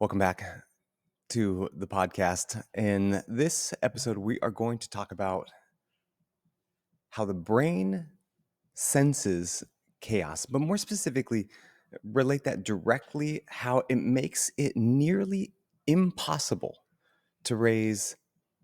Welcome back to the podcast. In this episode, we are going to talk about how the brain senses chaos, but more specifically, relate that directly how it makes it nearly impossible to raise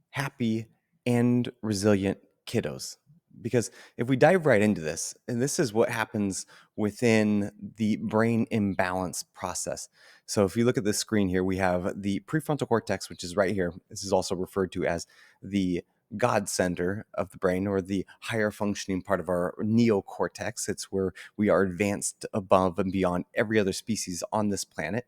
happy and resilient kiddos. Because if we dive right into this, and this is what happens within the brain imbalance process. So if you look at the screen here, we have the prefrontal cortex, which is right here. This is also referred to as the God center of the brain, or the higher functioning part of our neocortex. It's where we are advanced above and beyond every other species on this planet,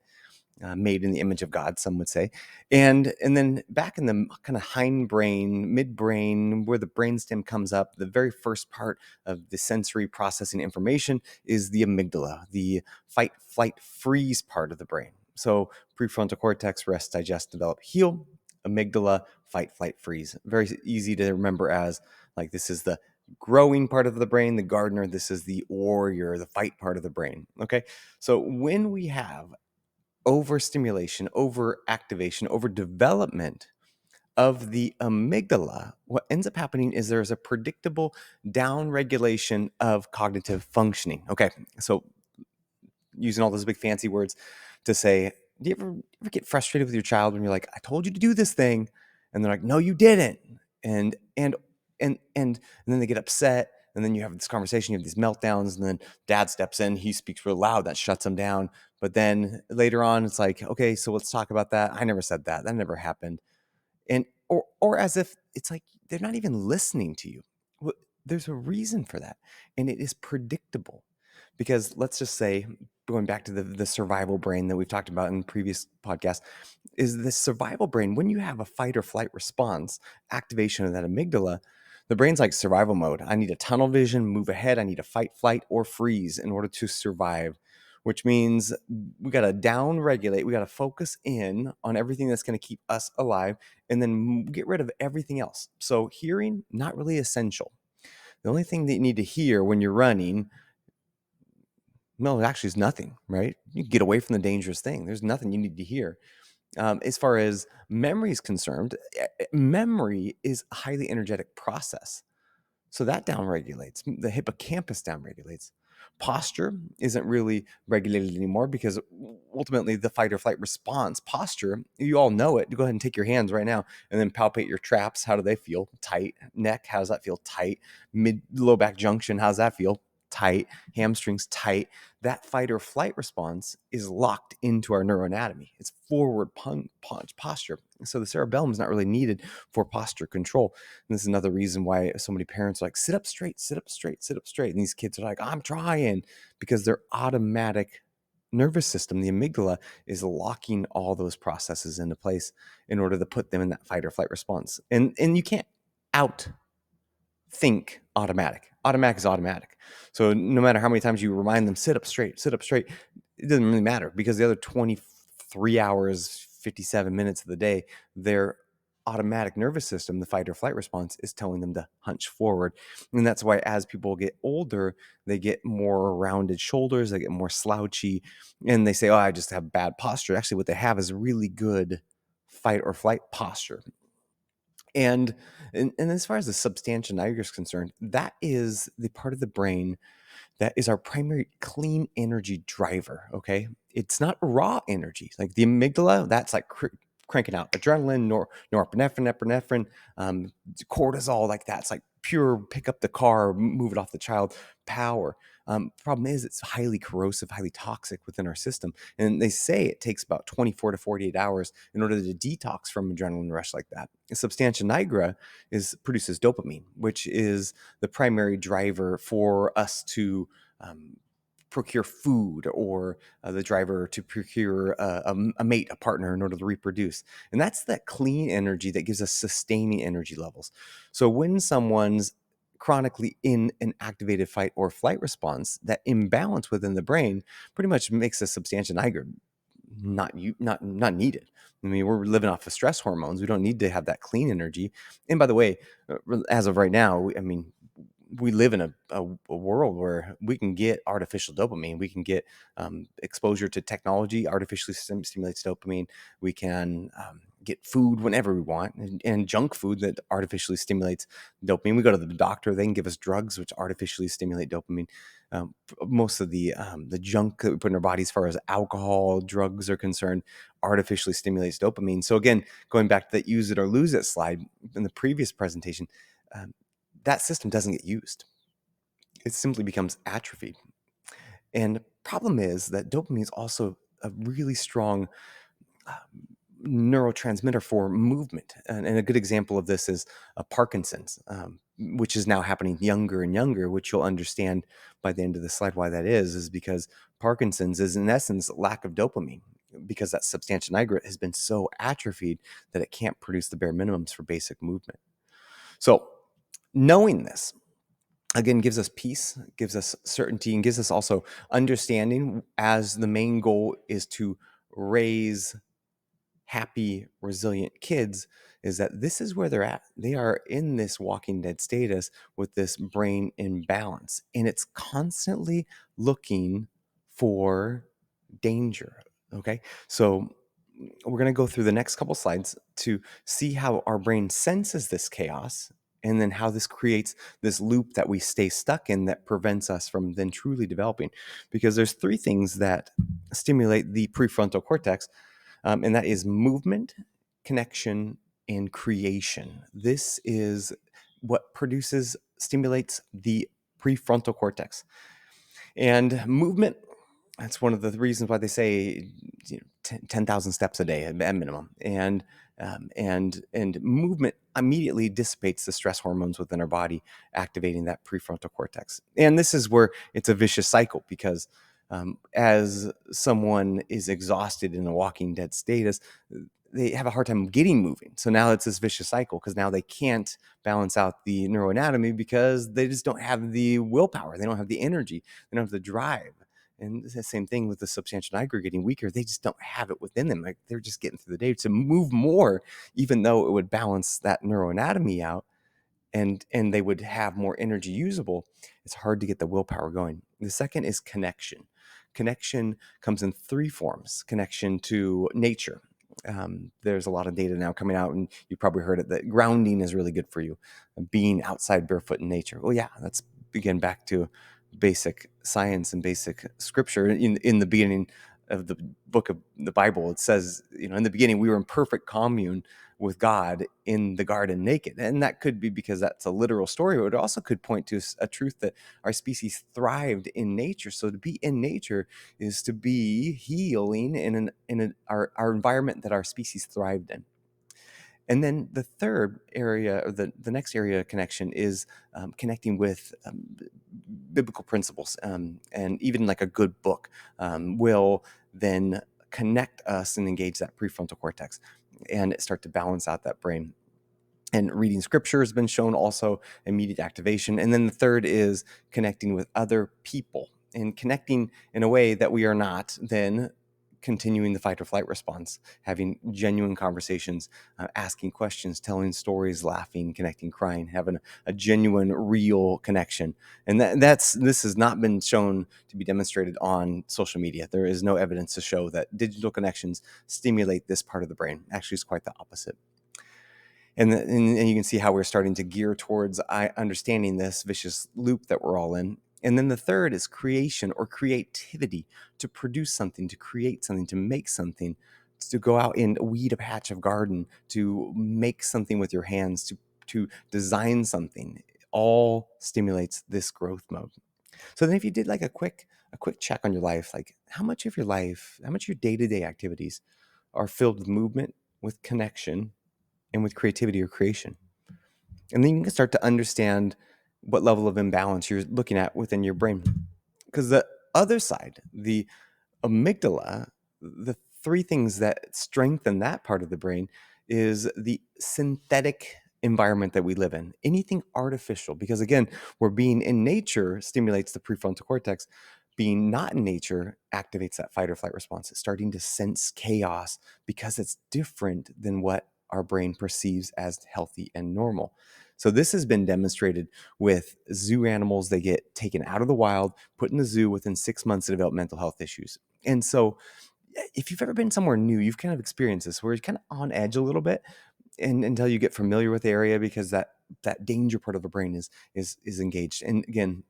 made in the image of God, some would say. And then back in the kind of hindbrain, midbrain, where the brainstem comes up, the very first part of the sensory processing information is the amygdala, the fight, flight, freeze part of the brain. So prefrontal cortex, rest, digest, develop, heal. Amygdala, fight, flight, freeze. Very easy to remember as like this is the growing part of the brain, the gardener. This is the warrior, the fight part of the brain. Okay. So when we have overstimulation, overactivation, overdevelopment of the amygdala, what ends up happening is there's a predictable downregulation of cognitive functioning. Okay, so using all those big fancy words to say, do you ever get frustrated with your child when you're like, I told you to do this thing, and they're like, no, you didn't, and then they get upset, and then you have this conversation, you have these meltdowns, and then dad steps in, he speaks real loud, that shuts them down. But then later on, it's like, okay, so let's talk about that. I never said that. That never happened. And or as if it's like they're not even listening to you. Well, there's a reason for that, and it is predictable. Because let's just say, going back to the survival brain that we've talked about in previous podcasts, is the survival brain, when you have a fight or flight response, activation of that amygdala, the brain's like survival mode. I need a tunnel vision, move ahead. I need a fight, flight, or freeze in order to survive, which means we got to down regulate. We got to focus in on everything that's going to keep us alive, and then get rid of everything else. So hearing, not really essential. The only thing that you need to hear when you're running, no, it actually is nothing, right? You get away from the dangerous thing. There's nothing you need to hear. As far as memory is concerned, memory is a highly energetic process. So that downregulates. The hippocampus downregulates. Posture isn't really regulated anymore because ultimately the fight or flight response posture, you all know it. Go ahead and take your hands right now and then palpate your traps. How do they feel? Tight. Neck, how does that feel? Tight. Mid low back junction, how does that feel? Tight. Hamstrings tight. That fight or flight response is locked into our neuroanatomy. It's forward punch posture. So the cerebellum is not really needed for posture control. And this is another reason why so many parents are like, sit up straight, sit up straight, sit up straight. And these kids are like, I'm trying, because their automatic nervous system, the amygdala, is locking all those processes into place in order to put them in that fight or flight response. And you can't think automatic. Automatic is automatic. So no matter how many times you remind them, sit up straight, it doesn't really matter, because the other 23 hours, 57 minutes of the day, their automatic nervous system, the fight or flight response, is telling them to hunch forward. And that's why as people get older, they get more rounded shoulders, they get more slouchy, and they say, oh, I just have bad posture. Actually, what they have is really good fight or flight posture. And as far as the substantia nigra is concerned, that is the part of the brain that is our primary clean energy driver. Okay, it's not raw energy like the amygdala. That's like cranking out adrenaline, norepinephrine, epinephrine, cortisol. Like that's like pure pick up the car, move it off the child power. Problem is, it's highly corrosive, highly toxic within our system, and they say it takes about 24 to 48 hours in order to detox from adrenaline rush like that. Substantia nigra produces dopamine, which is the primary driver for us to procure food, or the driver to procure a mate, a partner, in order to reproduce. And that's that clean energy that gives us sustaining energy levels. So when someone's chronically in an activated fight or flight response, that imbalance within the brain pretty much makes a substantia nigra not needed. I mean, we're living off of stress hormones. We don't need to have that clean energy. And by the way, as of right now, I mean, we live in a world where we can get artificial dopamine. We can get exposure to technology artificially stimulates dopamine. We can get food whenever we want, and junk food that artificially stimulates dopamine. We go to the doctor, they can give us drugs which artificially stimulate dopamine. Most of the junk that we put in our bodies, as far as alcohol, drugs are concerned, artificially stimulates dopamine. So again, going back to that use it or lose it slide in the previous presentation, um, that system doesn't get used. It simply becomes atrophied. And the problem is that dopamine is also a really strong neurotransmitter for movement. And a good example of this is Parkinson's, which is now happening younger and younger, which you'll understand by the end of the slide why that is because Parkinson's is in essence lack of dopamine, because that substantia nigra has been so atrophied that it can't produce the bare minimums for basic movement. So knowing this, again, gives us peace, gives us certainty, and gives us also understanding, as the main goal is to raise happy, resilient kids, is that this is where they're at. They are in this walking dead status with this brain imbalance, and it's constantly looking for danger. Okay, so we're going to go through the next couple slides to see how our brain senses this chaos, and then how this creates this loop that we stay stuck in that prevents us from then truly developing. Because there's three things that stimulate the prefrontal cortex, and that is movement, connection, and creation. This is what stimulates the prefrontal cortex. And movement, that's one of the reasons why they say 10,000 steps a day at minimum. And movement immediately dissipates the stress hormones within our body, activating that prefrontal cortex. And this is where it's a vicious cycle, because as someone is exhausted in a walking dead status, they have a hard time getting moving. So now it's this vicious cycle, because now they can't balance out the neuroanatomy because they just don't have the willpower. They don't have the energy. They don't have the drive. And it's the same thing with the substantia nigra getting weaker. They just don't have it within them. Like, they're just getting through the day to move more, even though it would balance that neuroanatomy out, and they would have more energy usable. It's hard to get the willpower going. The second is connection. Connection comes in three forms. Connection to nature. There's a lot of data now coming out, and you probably heard it, that grounding is really good for you. Being outside barefoot in nature. Well, yeah, that's again back to basic science and basic scripture. In the beginning of the book of the Bible, it says, in the beginning we were in perfect commune with God in the garden naked. And that could be because that's a literal story, but it also could point to a truth that our species thrived in nature. So to be in nature is to be healing in our environment that our species thrived in. And then the third area, or the next area of connection, is connecting with biblical principles, and even like a good book will then connect us and engage that prefrontal cortex and start to balance out that brain. And reading scripture has been shown also immediate activation. And then the third is connecting with other people, and connecting in a way that we are not then continuing the fight or flight response, having genuine conversations, asking questions, telling stories, laughing, connecting, crying, having a genuine, real connection. And this has not been shown to be demonstrated on social media. There is no evidence to show that digital connections stimulate this part of the brain. Actually, it's quite the opposite. And you can see how we're starting to gear towards understanding this vicious loop that we're all in. And then the third is creation or creativity, to produce something, to create something, to make something, to go out and weed a patch of garden, to make something with your hands, to design something. All stimulates this growth mode. So then if you did like a quick check on your life, like how much of your day-to-day activities are filled with movement, with connection, and with creativity or creation. And then you can start to understand what level of imbalance you're looking at within your brain. Because the other side, the amygdala, the three things that strengthen that part of the brain is the synthetic environment that we live in. Anything artificial, because again, we're being in nature stimulates the prefrontal cortex. Being not in nature activates that fight or flight response. It's starting to sense chaos because it's different than what our brain perceives as healthy and normal. So this has been demonstrated with zoo animals. They get taken out of the wild, put in the zoo within 6 months to develop mental health issues. And so if you've ever been somewhere new, you've kind of experienced this where you're kind of on edge a little bit, and until you get familiar with the area, because that danger part of the brain is engaged. And again,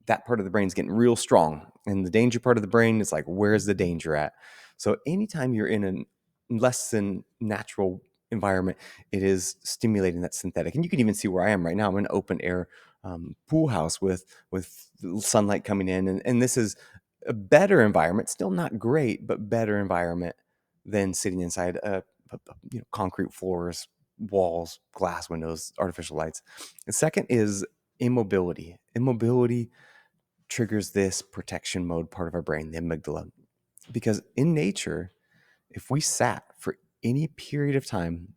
that part of the brain is getting real strong, and the danger part of the brain is like, where's the danger at? So anytime you're in a less than natural environment, it is stimulating that synthetic. And you can even see where I am right now. I'm in an open air pool house with sunlight coming in, and this is a better environment, still not great, but better environment than sitting inside concrete floors, walls, glass windows, artificial lights. The second is immobility. Immobility triggers this protection mode part of our brain, the amygdala. Because in nature, if we sat for any period of time,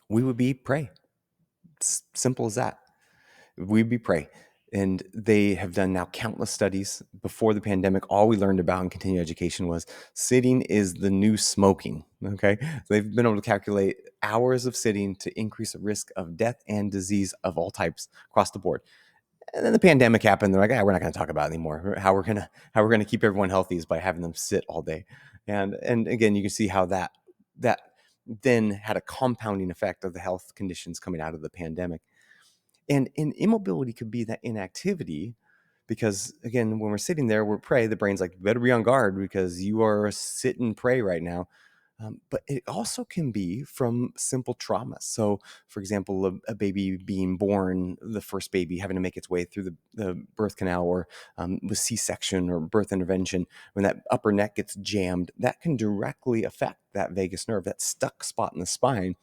we would be prey. It's simple as that. We'd be prey. And they have done now countless studies. Before the pandemic, all we learned about in continuing education was sitting is the new smoking. Okay. So they've been able to calculate hours of sitting to increase the risk of death and disease of all types across the board. And then the pandemic happened. They're like, we're not going to talk about it anymore. How we're gonna keep everyone healthy is by having them sit all day. And again, you can see how that then had a compounding effect of the health conditions coming out of the pandemic. And immobility could be that inactivity, because again, when we're sitting there, we're prey. The brain's like, you better be on guard because you are sitting prey right now. But it also can be from simple trauma. So, for example, a baby being born, the first baby having to make its way through the birth canal, or with C-section or birth intervention, when that upper neck gets jammed, that can directly affect that vagus nerve, that stuck spot in the spine,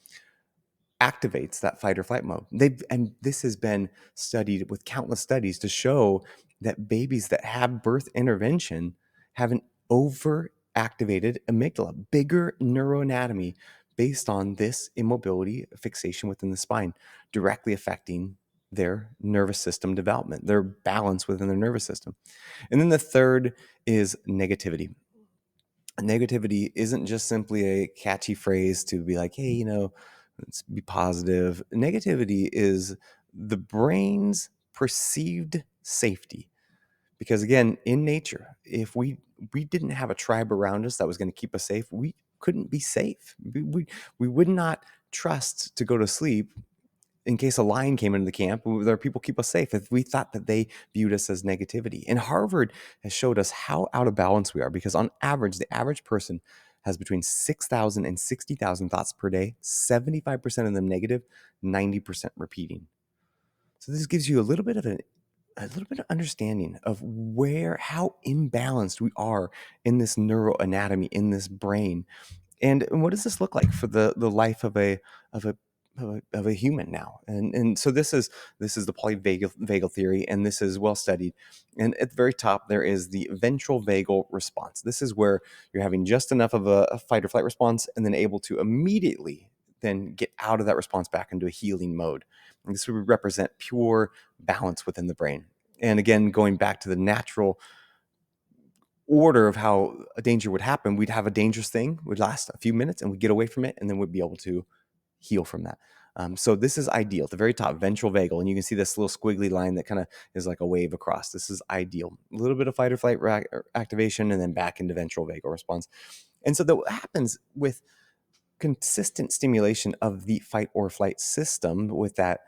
activates that fight or flight mode. And this has been studied with countless studies to show that babies that have birth intervention have an overactivated amygdala, bigger neuroanatomy based on this immobility fixation within the spine, directly affecting their nervous system development, their balance within their nervous system. And then the third is negativity. Negativity isn't just simply a catchy phrase to be like, hey, let's be positive. Negativity is the brain's perceived safety. Because again, in nature, if we didn't have a tribe around us that was going to keep us safe, we couldn't be safe. We would not trust to go to sleep in case a lion came into the camp. There are people keep us safe if we thought that they viewed us as negativity. And Harvard has showed us how out of balance we are, because on average, the average person has between 6,000 and 60,000 thoughts per day, 75% of them negative, 90% repeating. So this gives you a little bit of understanding of how imbalanced we are in this neuroanatomy, in this brain. And what does this look like for the life of a of a of a human now? And so this is the polyvagal theory, and this is well studied. And at the very top there is the ventral vagal response. This is where you're having just enough of a fight or flight response, and then able to immediately then get out of that response back into a healing mode. And this would represent pure balance within the brain. And again, going back to the natural order of how a danger would happen, we'd have a dangerous thing, would last a few minutes, and we'd get away from it, and then we'd be able to heal from that. So this is ideal. At the very top, ventral vagal, and you can see this little squiggly line that kind of is like a wave across. This is ideal. A little bit of fight or flight activation, and then back into ventral vagal response. And so what happens with consistent stimulation of the fight or flight system with that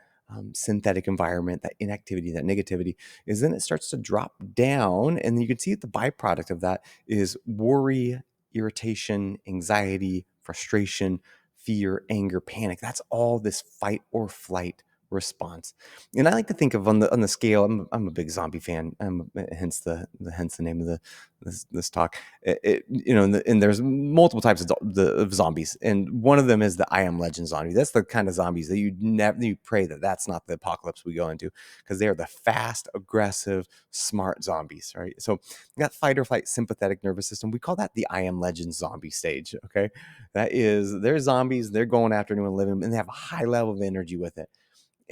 synthetic environment, that inactivity, that negativity, is then it starts to drop down. And you can see the byproduct of that is worry, irritation, anxiety, frustration, fear, anger, panic. That's all this fight or flight response. And I like to think of on the scale. I'm a big zombie fan. Hence the name of this talk. And there's multiple types of zombies, and one of them is the I Am Legend zombie. That's the kind of zombies that you pray that's not the apocalypse we go into, because they are the fast, aggressive, smart zombies, right? So that fight or flight sympathetic nervous system, we call that the I Am Legend zombie stage. Okay, they're zombies. They're going after anyone living, and they have a high level of energy with it.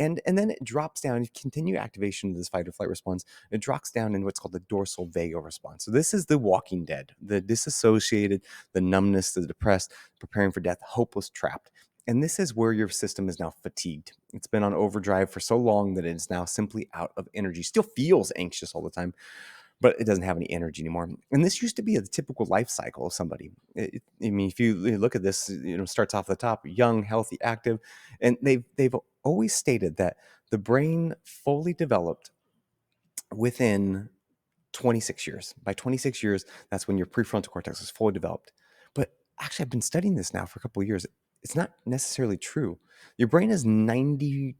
And then it drops down. You continue activation of this fight or flight response. It drops down in what's called the dorsal vagal response. So this is the Walking Dead, the disassociated, the numbness, the depressed, preparing for death, hopeless, trapped. And this is where your system is now fatigued. It's been on overdrive for so long that it is now simply out of energy. Still feels anxious all the time, but it doesn't have any energy anymore. And this used to be a typical life cycle of somebody. I mean, if you look at this, starts off at the top, young, healthy, active, and they've always stated that the brain fully developed within 26 years. By 26 years, that's when your prefrontal cortex is fully developed. But actually, I've been studying this now for a couple of years. It's not necessarily true. Your brain is 90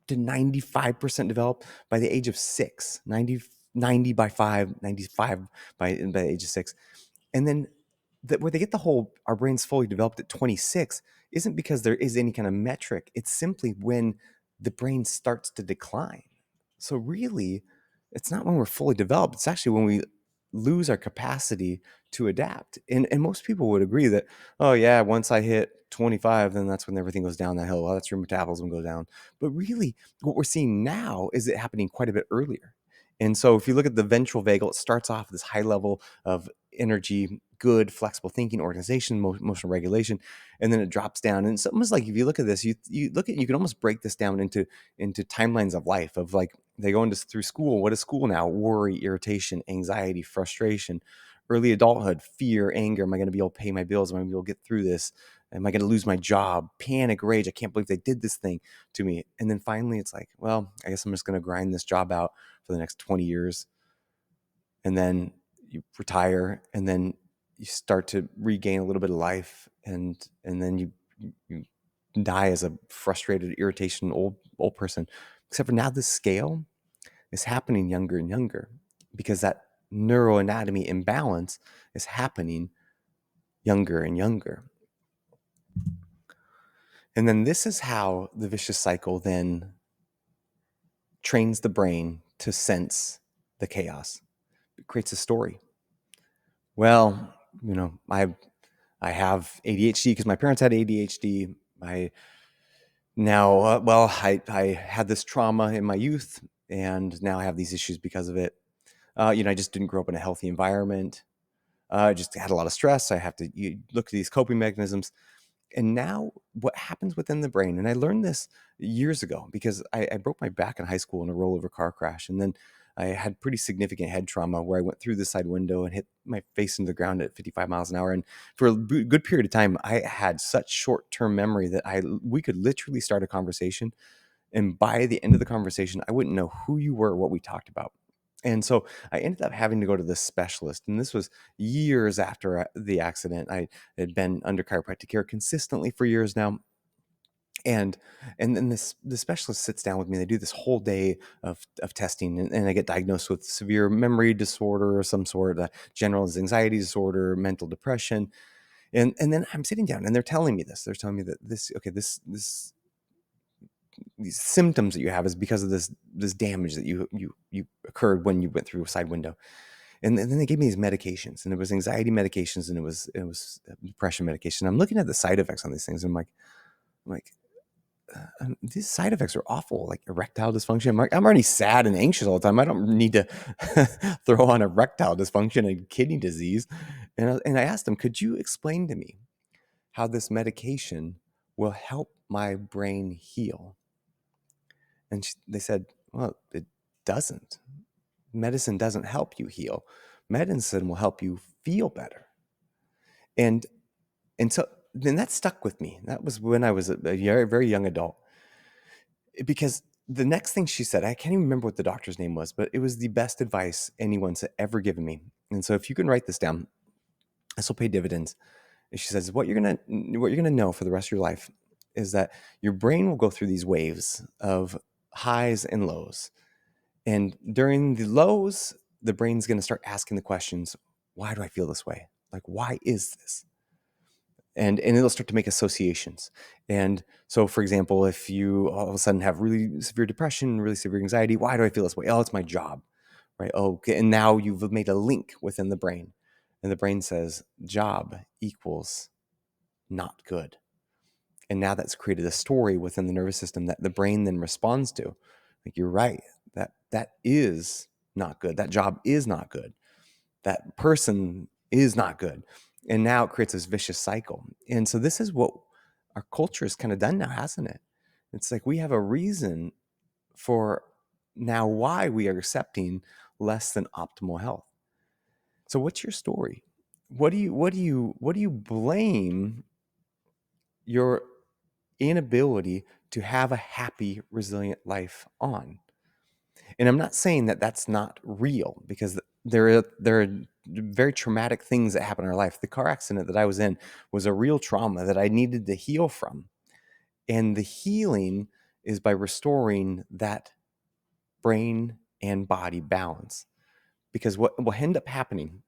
to 95% developed by the age of 6, 90 by 5, 95 by the age of 6. And then where they get the whole our brain's fully developed at 26 isn't because there is any kind of metric. It's simply when the brain starts to decline. So really, it's not when we're fully developed. It's actually when we lose our capacity to adapt. And most people would agree that, oh yeah, once I hit 25, then that's when everything goes down that hill. Well, that's your metabolism goes down. But really, what we're seeing now is it happening quite a bit earlier. And so if you look at the ventral vagal, it starts off this high level of energy, good, flexible thinking, organization, emotional regulation, and then it drops down. And it's almost like if you look at this, you can almost break this down into timelines of life of like they go into through school. What is school now? Worry, irritation, anxiety, frustration. Early adulthood, fear, anger. Am I going to be able to pay my bills? Am I going to be able to get through this? Am I going to lose my job? Panic, rage. I can't believe they did this thing to me. And then finally, it's like, well, I guess I'm just going to grind this job out for the next 20 years. And then you retire, and then you start to regain a little bit of life, and then you die as a frustrated, irritation old person. Except for now, this scale is happening younger and younger because that neuroanatomy imbalance is happening younger and younger. And then this is how the vicious cycle then trains the brain to sense the chaos. It creates a story. Well, I have ADHD because my parents had ADHD. I had this trauma in my youth, and now I have these issues because of it. I just didn't grow up in a healthy environment. I just had a lot of stress. I have to look at these coping mechanisms. And now what happens within the brain, and I learned this years ago because I broke my back in high school in a rollover car crash. And then I had pretty significant head trauma where I went through the side window and hit my face into the ground at 55 miles an hour. And for a good period of time, I had such short-term memory that we could literally start a conversation. And by the end of the conversation, I wouldn't know who you were or what we talked about. And so I ended up having to go to this specialist. And this was years after the accident. I had been under chiropractic care consistently for years now. And then the specialist sits down with me. They do this whole day of testing, and I get diagnosed with severe memory disorder or some sort, general anxiety disorder, mental depression. And then I'm sitting down, and they're telling me this. They're telling me that these symptoms that you have is because of this damage that you occurred when you went through a side window. And then they gave me these medications, and it was anxiety medications, and it was depression medication. I'm looking at the side effects on these things, and I'm like, these side effects are awful, like erectile dysfunction. I'm already sad and anxious all the time. I don't need to throw on erectile dysfunction and kidney disease. And I asked them, could you explain to me how this medication will help my brain heal? And they said, well, it doesn't. Medicine doesn't help you heal. Medicine will help you feel better. And so then that stuck with me. That was when I was a very, very young adult. Because the next thing she said, I can't even remember what the doctor's name was, but it was the best advice anyone's ever given me. And so if you can write this down, this will pay dividends. And she says, what you're gonna know for the rest of your life is that your brain will go through these waves of highs and lows. And during the lows, the brain's going to start asking the questions, why do I feel this way? Like, why is this? And it'll start to make associations. And so, for example, if you all of a sudden have really severe depression, really severe anxiety, why do I feel this way? Oh, it's my job, right? Oh, okay. And now you've made a link within the brain. And the brain says, job equals not good. And now that's created a story within the nervous system that the brain then responds to. Like, you're right. That is not good. That job is not good. That person is not good. And now it creates this vicious cycle. And so this is what our culture is kind of done now, hasn't it? It's like we have a reason for now why we are accepting less than optimal health. So what's your story? What do you blame your inability to have a happy, resilient life on? And I'm not saying that that's not real, because there are very traumatic things that happen in our life. The car accident that I was in was a real trauma that I needed to heal from. And the healing is by restoring that brain and body balance. Because what will end up happening,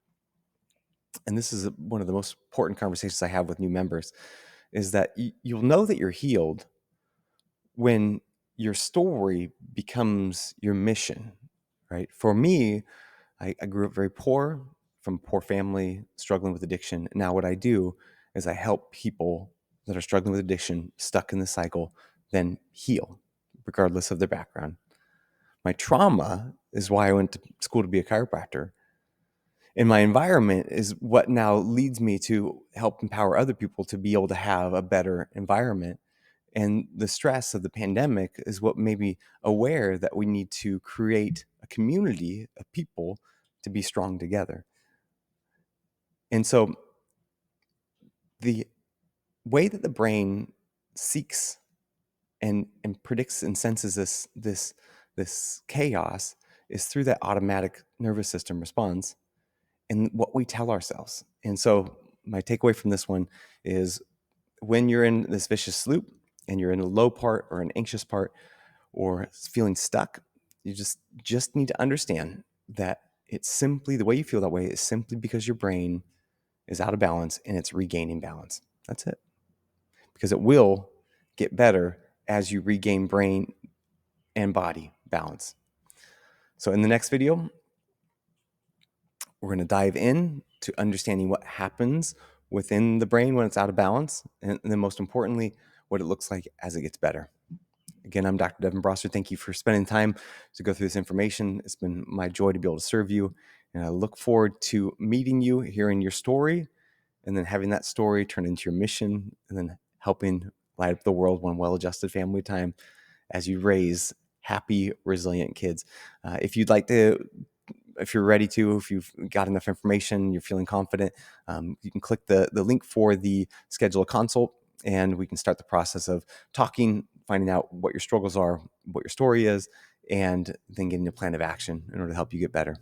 and this is one of the most important conversations I have with new members, is that you'll know that you're healed when your story becomes your mission, right? For me, I grew up very poor, from a poor family, struggling with addiction. Now what I do is I help people that are struggling with addiction, stuck in the cycle, then heal, regardless of their background. My trauma is why I went to school to be a chiropractor. And my environment is what now leads me to help empower other people to be able to have a better environment. And the stress of the pandemic is what made me aware that we need to create a community of people to be strong together. And so the way that the brain seeks and predicts and senses this chaos is through that automatic nervous system response and what we tell ourselves. And so my takeaway from this one is, when you're in this vicious loop and you're in a low part or an anxious part or feeling stuck, you just need to understand that it's simply, the way you feel that way is simply because your brain is out of balance and it's regaining balance. That's it. Because it will get better as you regain brain and body balance. So in the next video, we're going to dive in to understanding what happens within the brain when it's out of balance, and then most importantly, what it looks like as it gets better. Again, I'm Dr. Devin Brosser. Thank you for spending time to go through this information. It's been my joy to be able to serve you, and I look forward to meeting you, hearing your story, and then having that story turn into your mission, and then helping light up the world one well-adjusted family time as you raise happy, resilient kids. If you'd like to, if you're ready to, if you've got enough information, you're feeling confident, you can click the link for the schedule a consult, and we can start the process of talking, finding out what your struggles are, what your story is, and then getting a plan of action in order to help you get better.